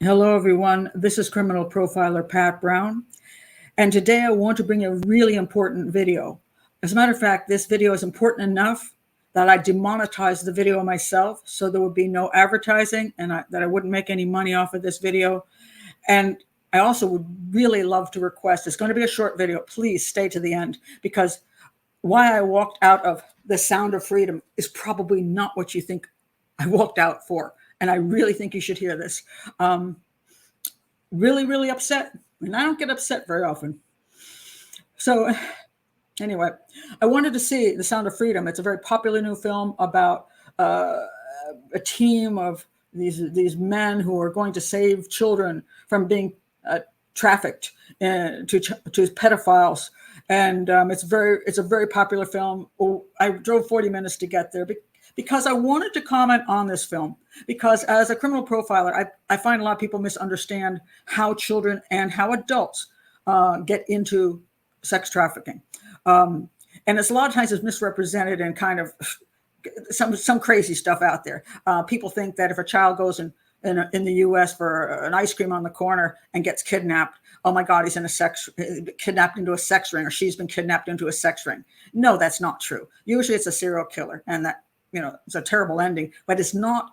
Hello, everyone. This is criminal profiler Pat Brown, and today I want to bring a really important video. As a matter of fact, this video is important enough that I demonetized the video myself, so there would be no advertising and that I wouldn't make any money off of this video. And I also would really love to request, it's going to be a short video, please stay to the end, because why I walked out of The Sound of Freedom is probably not what you think I walked out for. And I really think you should hear this. Really upset. And I don't get upset very often. So anyway, I wanted to see The Sound of Freedom. It's a very popular new film about a team of these men who are going to save children from being trafficked to pedophiles. And it's a very popular film. I drove 40 minutes to get there because I wanted to comment on this film, because as a criminal profiler, I find a lot of people misunderstand how children and how adults get into sex trafficking. And it's a lot of times it's misrepresented and kind of some crazy stuff out there. People think that if a child goes in the US for an ice cream on the corner and gets kidnapped, oh my God, he's kidnapped into a sex ring, or she's been kidnapped into a sex ring. No, that's not true. Usually it's a serial killer, and that, it's a terrible ending, but it's not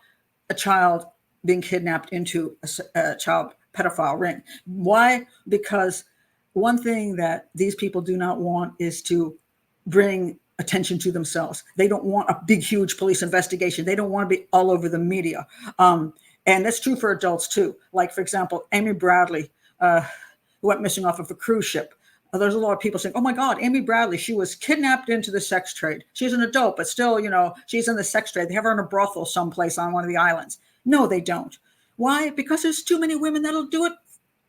a child being kidnapped into a child pedophile ring. Why? Because one thing that these people do not want is to bring attention to themselves. They don't want a big, huge police investigation. They don't want to be all over the media. And that's true for adults too. Like, for example, Amy Bradley, who went missing off of a cruise ship. There's a lot of people saying, oh my God, Amy Bradley, she was kidnapped into the sex trade. She's an adult, but still, she's in the sex trade. They have her in a brothel someplace on one of the islands. No, they don't. Why? Because there's too many women that'll do it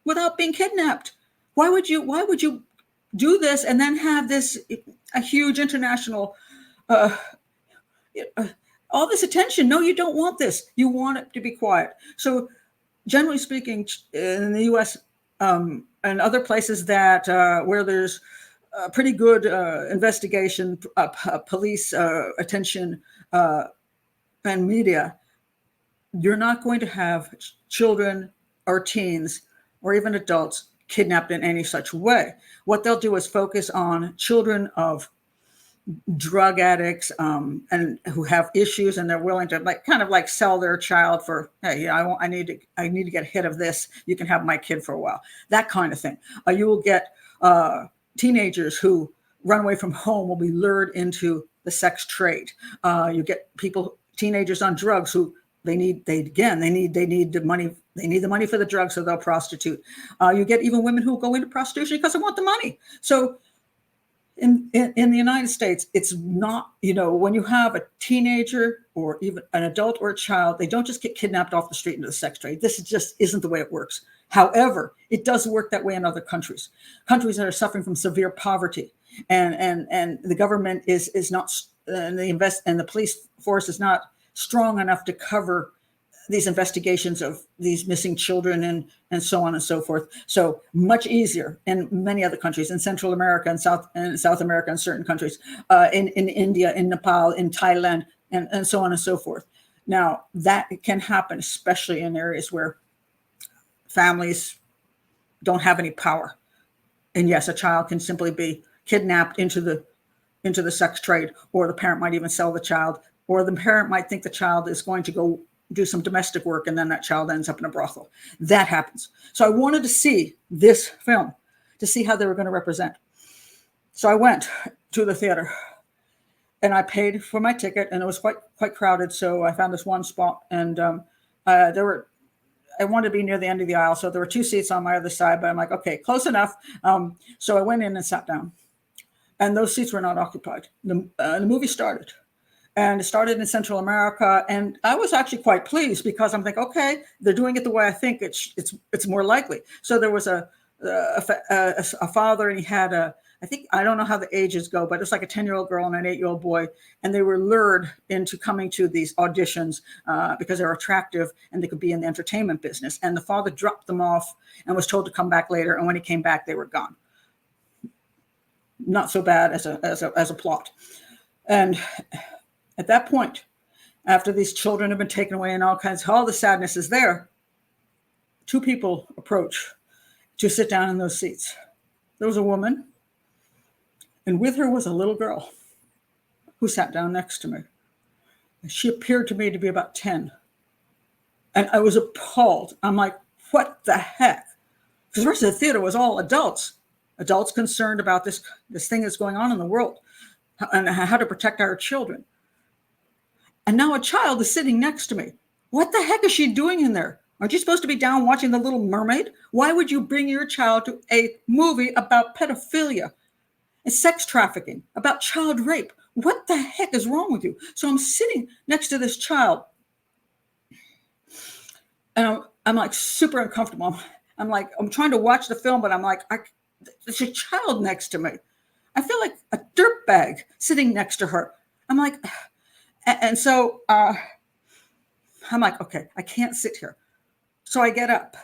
without being kidnapped. Why would you do this and then have a huge international, all this attention? No, you don't want this. You want it to be quiet. So generally speaking, in the US, and other places that where there's pretty good investigation, police attention, and media, you're not going to have children or teens or even adults kidnapped in any such way. What they'll do is focus on children of drug addicts and who have issues, and they're willing to kind of sell their child for, hey, I need to get a hit of this. You can have my kid for a while. That kind of thing. You will get teenagers who run away from home will be lured into the sex trade. You get teenagers on drugs who they need the money. They need the money for the drugs, so they'll prostitute. You get even women who go into prostitution because they want the money. So in the United States, it's not, when you have a teenager or even an adult or a child, they don't just get kidnapped off the street into the sex trade. This just isn't the way it works. However, it does work that way in other countries that are suffering from severe poverty, and the government is not, and the police force is not strong enough to cover these investigations of these missing children and so on and so forth. So much easier in many other countries, in Central America and South America, in certain countries, in India, in Nepal, in Thailand, and so on and so forth. Now, that can happen, especially in areas where families don't have any power. And yes, a child can simply be kidnapped into the sex trade, or the parent might even sell the child, or the parent might think the child is going to go do some domestic work, and then that child ends up in a brothel. That happens. So I wanted to see this film to see how they were going to represent. So I went to the theater and I paid for my ticket, and it was quite crowded. So I found this one spot, and I wanted to be near the end of the aisle. So there were 2 seats on my other side, but I'm like, okay, close enough. So I went in and sat down, and those seats were not occupied. The movie started. And it started in Central America, and I was actually quite pleased, because I'm thinking, okay, they're doing it the way I think it's more likely. So there was a father, and he had I don't know how the ages go, but it's like a 10-year-old girl and an 8-year-old boy, and they were lured into coming to these auditions because they're attractive and they could be in the entertainment business. And the father dropped them off and was told to come back later, and when he came back, they were gone. Not so bad as a plot. And at that point, after these children have been taken away and all the sadness is there, two people approach to sit down in those seats. There was a woman, and with her was a little girl who sat down next to me. She appeared to me to be about 10. And I was appalled. I'm like, what the heck? Because the rest of the theater was all adults concerned about this thing that's going on in the world and how to protect our children. And now a child is sitting next to me. What the heck is she doing in there? Aren't you supposed to be down watching The Little Mermaid? Why would you bring your child to a movie about pedophilia and sex trafficking, about child rape? What the heck is wrong with you? So I'm sitting next to this child, and I'm like super uncomfortable. I'm trying to watch the film, but I'm like, there's a child next to me. I feel like a dirtbag sitting next to her. I'm like, and so I'm like, okay, I can't sit here. So I get up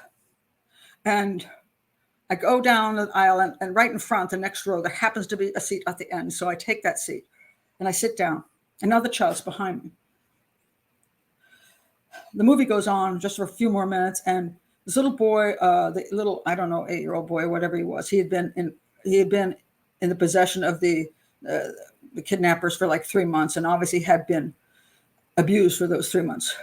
and I go down the aisle, and right in front, the next row, there happens to be a seat at the end. So I take that seat and I sit down, and now the child's behind me. The movie goes on just for a few more minutes, and this little boy, the little, I don't know, 8-year-old boy, whatever he was, he had been in the possession of the kidnappers for like 3 months, and obviously had been abused for those 3 months.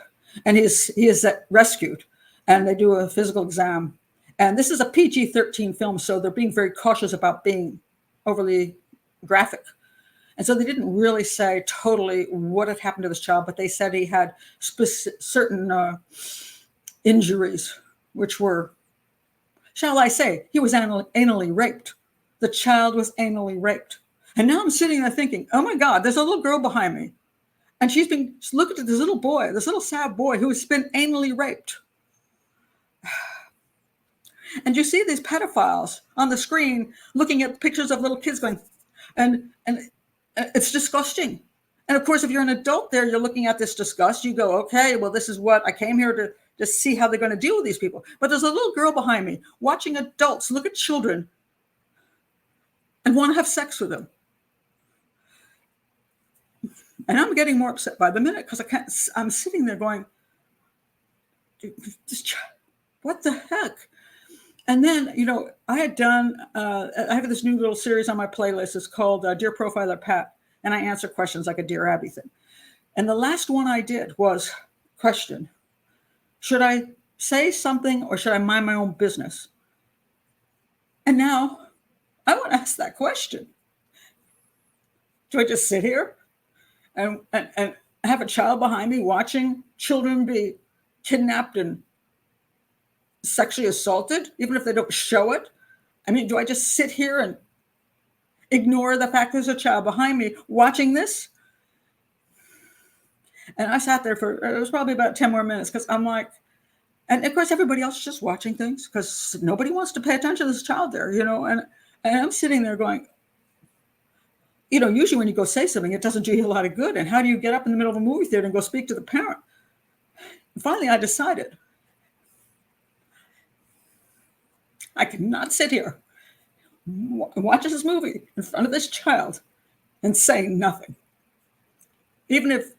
And he is rescued, and they do a physical exam. And this is a PG-13 film, so they're being very cautious about being overly graphic. And so they didn't really say totally what had happened to this child, but they said he had certain injuries, which were, shall I say, he was anally raped. The child was anally raped. And now I'm sitting there thinking, oh my God, there's a little girl behind me. And she's been looking at this little boy, this little sad boy who has been anally raped. And you see these pedophiles on the screen looking at pictures of little kids going, and it's disgusting. And of course, if you're an adult there, you're looking at this disgust. You go, okay, well, this is what I came here to see how they're going to deal with these people. But there's a little girl behind me watching adults look at children and want to have sex with them. And I'm getting more upset by the minute because I'm sitting there going, what the heck? And then, I had done, I have this new little series on my playlist. It's called Dear Profiler Pat. And I answer questions like a Dear Abby thing. And the last one I did was question, should I say something or should I mind my own business? And now I want to ask that question. Do I just sit here and have a child behind me watching children be kidnapped and sexually assaulted, even if they don't show it? I mean, do I just sit here and ignore the fact there's a child behind me watching this? And I sat there it was probably about 10 more minutes because I'm like, and of course everybody else is just watching things because nobody wants to pay attention to this child there, and I'm sitting there going, usually when you go say something, it doesn't do you a lot of good. And how do you get up in the middle of a movie theater and go speak to the parent? And finally, I decided I cannot sit here and watch this movie in front of this child and say nothing. Even if,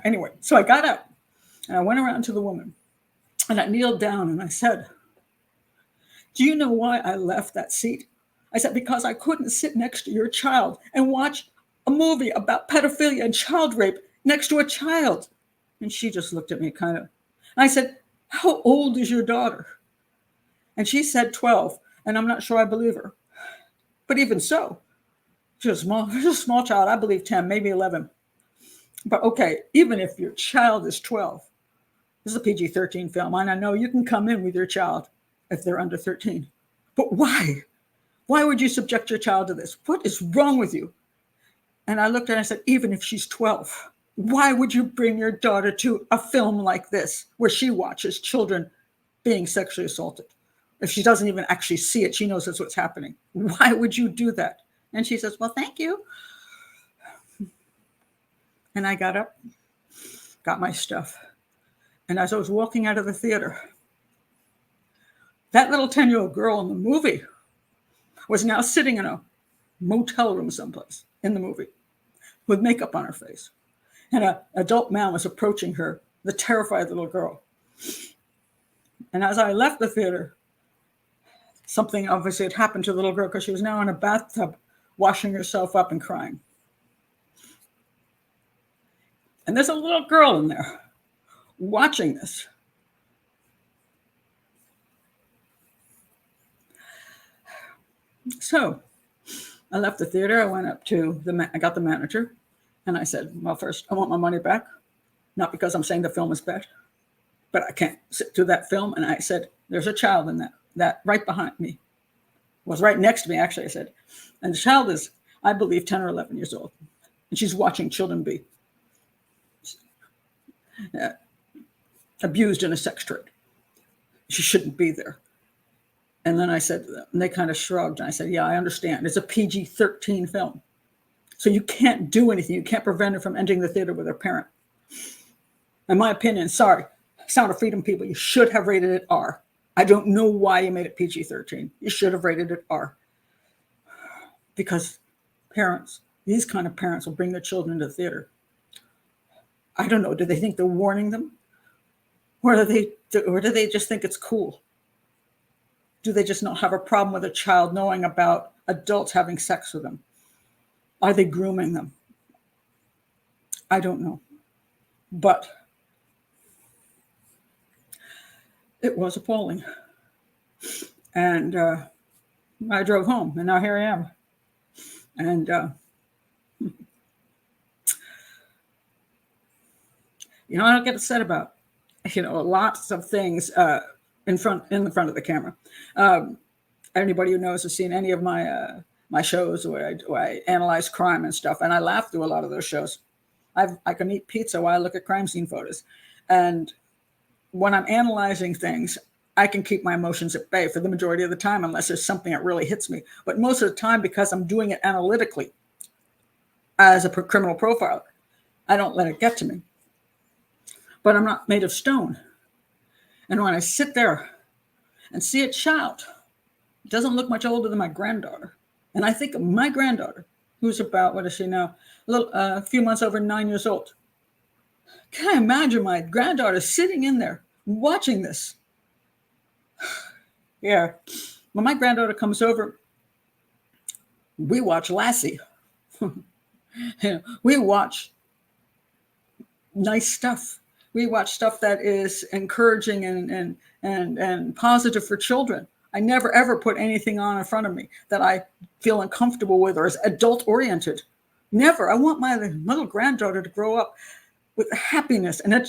anyway, so I got up and I went around to the woman and I kneeled down and I said, do you know why I left that seat? I said, because I couldn't sit next to your child and watch a movie about pedophilia and child rape next to a child. And she just looked at me kind of. I said, how old is your daughter? And she said 12, and I'm not sure I believe her. But even so, she's a small child. I believe 10, maybe 11. But okay, even if your child is 12, this is a PG-13 film, and I know you can come in with your child if they're under 13. But why? Why would you subject your child to this? What is wrong with you? And I looked at her and I said, even if she's 12, why would you bring your daughter to a film like this where she watches children being sexually assaulted? If she doesn't even actually see it, she knows that's what's happening. Why would you do that? And she says, well, thank you. And I got up, got my stuff. And as I was walking out of the theater, that little 10-year-old girl in the movie was now sitting in a motel room someplace in the movie with makeup on her face. And an adult man was approaching her, the terrified little girl. And as I left the theater, something obviously had happened to the little girl because she was now in a bathtub washing herself up and crying. And there's a little girl in there watching this. So I left the theater. I went up to I got the manager, and I said, well, first, I want my money back. Not because I'm saying the film is bad, but I can't sit through that film. And I said, there's a child in that right behind me, was right next to me, actually, I said. And the child is, I believe, 10 or 11 years old. And she's watching children be abused in a sex trade. She shouldn't be there. And then I said, and they kind of shrugged. And I said, yeah, I understand. It's a PG-13 film. So you can't do anything. You can't prevent her from entering the theater with her parent. In my opinion, sorry, Sound of Freedom people, you should have rated it R. I don't know why you made it PG-13. You should have rated it R. Because parents, these kind of parents will bring their children to the theater. I don't know. Do they think they're warning them? Or do they just think it's cool? Do they just not have a problem with a child knowing about adults having sex with them? Are they grooming them? I don't know. But it was appalling. And I drove home, and now here I am. And I don't get upset about, lots of things in the front of the camera. Anybody who knows has seen any of my shows where I analyze crime and stuff, and I laugh through a lot of those shows. I can eat pizza while I look at crime scene photos. And when I'm analyzing things, I can keep my emotions at bay for the majority of the time, unless there's something that really hits me. But most of the time, because I'm doing it analytically as a criminal profiler, I don't let it get to me. But I'm not made of stone. And when I sit there and see a child, it doesn't look much older than my granddaughter. And I think of my granddaughter, who's about, what is she now? A few months over 9 years old. Can I imagine my granddaughter sitting in there watching this? Yeah. When my granddaughter comes over, we watch Lassie. We watch nice stuff. We watch stuff that is encouraging and positive for children. I never, ever put anything on in front of me that I feel uncomfortable with or is adult-oriented. Never. I want my little granddaughter to grow up with happiness and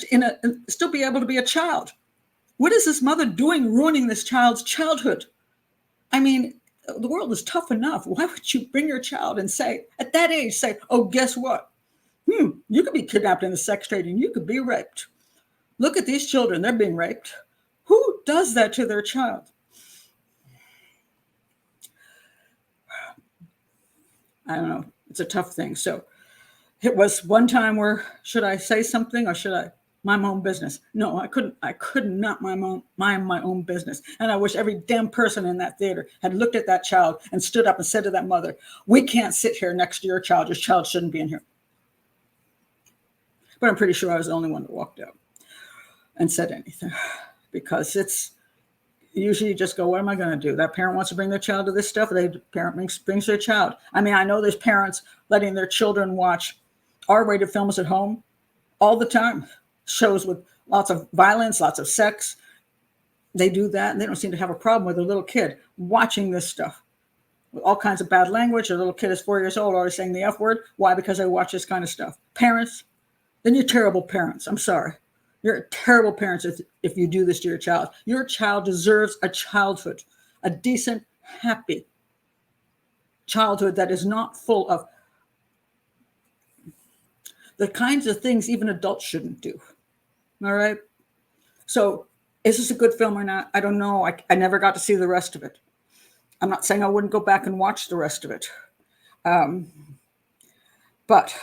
still be able to be a child. What is this mother doing ruining this child's childhood? I mean, the world is tough enough. Why would you bring your child and say, at that age, oh, guess what? You could be kidnapped in the sex trade and you could be raped. Look at these children. They're being raped. Who does that to their child? I don't know. It's a tough thing. So it was one time where, should I say something or should I mind my own business? No, I could not mind my own business. And I wish every damn person in that theater had looked at that child and stood up and said to that mother, we can't sit here next to your child. Your child shouldn't be in here. But I'm pretty sure I was the only one that walked out and said anything, because it's usually you just go, what am I going to do? That parent wants to bring their child to this stuff. The parent brings their child. I mean, I know there's parents letting their children watch R-rated films at home all the time. Shows with lots of violence, lots of sex. They do that, and they don't seem to have a problem with a little kid watching this stuff with all kinds of bad language. A little kid is 4 years old already saying the F word. Why? Because they watch this kind of stuff. Parents, then you're terrible parents. I'm sorry. You're terrible parents if you do this to your child. Your child deserves a childhood, a decent, happy childhood that is not full of the kinds of things even adults shouldn't do. All right? So is this a good film or not? I don't know. I never got to see the rest of it. I'm not saying I wouldn't go back and watch the rest of it. But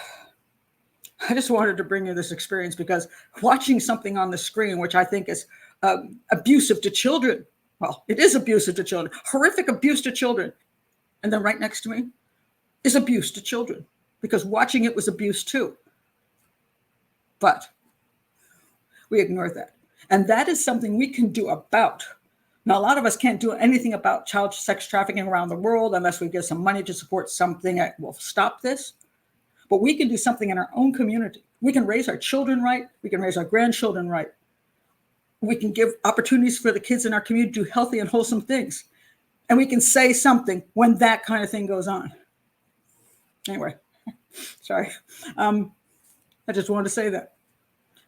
I just wanted to bring you this experience because watching something on the screen, which I think is abusive to children. Well, it is abusive to children, horrific abuse to children. And then right next to me is abuse to children, because watching it was abuse too. But we ignored that. And that is something we can do about. Now, a lot of us can't do anything about child sex trafficking around the world unless we give some money to support something that will stop this. But we can do something in our own community. We can raise our children right. We can raise our grandchildren right. We can give opportunities for the kids in our community to do healthy and wholesome things. And we can say something when that kind of thing goes on. Anyway, sorry. I just wanted to say that.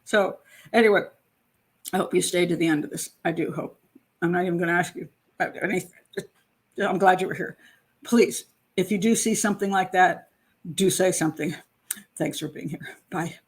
So anyway, I hope you stayed to the end of this. I do hope. I'm not even going to ask you anything. I'm glad you were here. Please, if you do see something like that, do say something. Thanks for being here. Bye.